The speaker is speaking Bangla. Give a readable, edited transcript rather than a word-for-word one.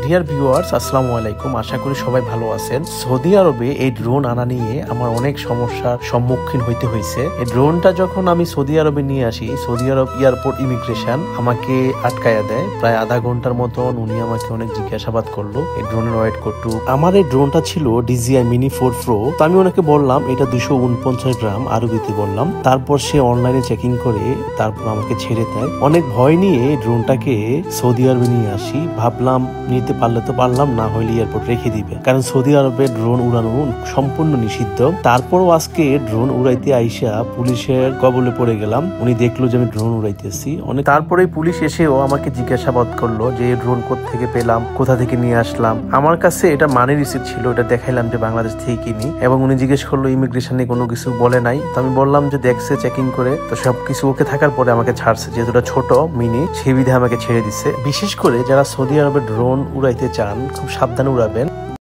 ডিয়ার ভিউয়ার্স, আসসালামু আলাইকুম। আশা করি সবাই ভালো আছেন। সৌদি আরবে এই ড্রোন আনা নিয়ে আমার অনেক সমস্যার সম্মুখীন হইতে হয়েছে। এই ড্রোনটা যখন আমি সৌদি আরবে নিয়ে আসি, সৌদি আরব এয়ারপোর্ট ইমিগ্রেশন আমাকে আটকায়া দেয় প্রায় আধা ঘন্টার মতন। উনি আমাকে অনেক জিজ্ঞাসাবাদ করলো এই ড্রোনের ওয়েট করটু। আমার এই ড্রোনটা ছিল DJI Mini 4 Pro। তো আমি ওনাকে বললাম এটা 249 গ্রাম, আরবিতে বললাম। তারপর সে অনলাইনে চেকিং করে তারপর আমাকে ছেড়ে দেয়। অনেক ভয় নিয়ে ড্রোনটাকে সৌদি আরবে নিয়ে আসি। ভাবলাম নিতে পারলে তো পারলাম, না হইলে এয়ারপোর্ট রেখে দিবে, কারণ সৌদি আরবে ড্রোন উড়ানো সম্পূর্ণ নিষিদ্ধ। তারপরও আজকে ড্রোন উড়াইতে আইসা পুলিশের কবলে পড়ে গেলাম। উনি দেখলো যে আমি ড্রোন উড়াইতেছি অনেক। তারপরে পুলিশ এসেও আমাকে জিজ্ঞাসাবাদ করলো যে ড্রোন কোথা পেলাম, কোথা থেকে নিয়ে আসলাম। আমার কাছে এটা মানি রিসিপ্ট ছিল, এটা দেখাইলাম যে বাংলাদেশ থেকে কিনি। এবং উনি জিজ্ঞেস করলো ইমিগ্রেশনে কোনো কিছু বলে নাই। তো আমি বললাম যে দেখছে চেকিং করে, তো সবকিছু ওকে থাকার পরে আমাকে ছাড়ছে। যেহেতু ছোট মিনি, সেই বিধে আমাকে ছেড়ে দিচ্ছে। বিশেষ করে যারা সৌদি আরবে ড্রোন উড়াইতে চান, খুব সাবধানে উড়াবেন।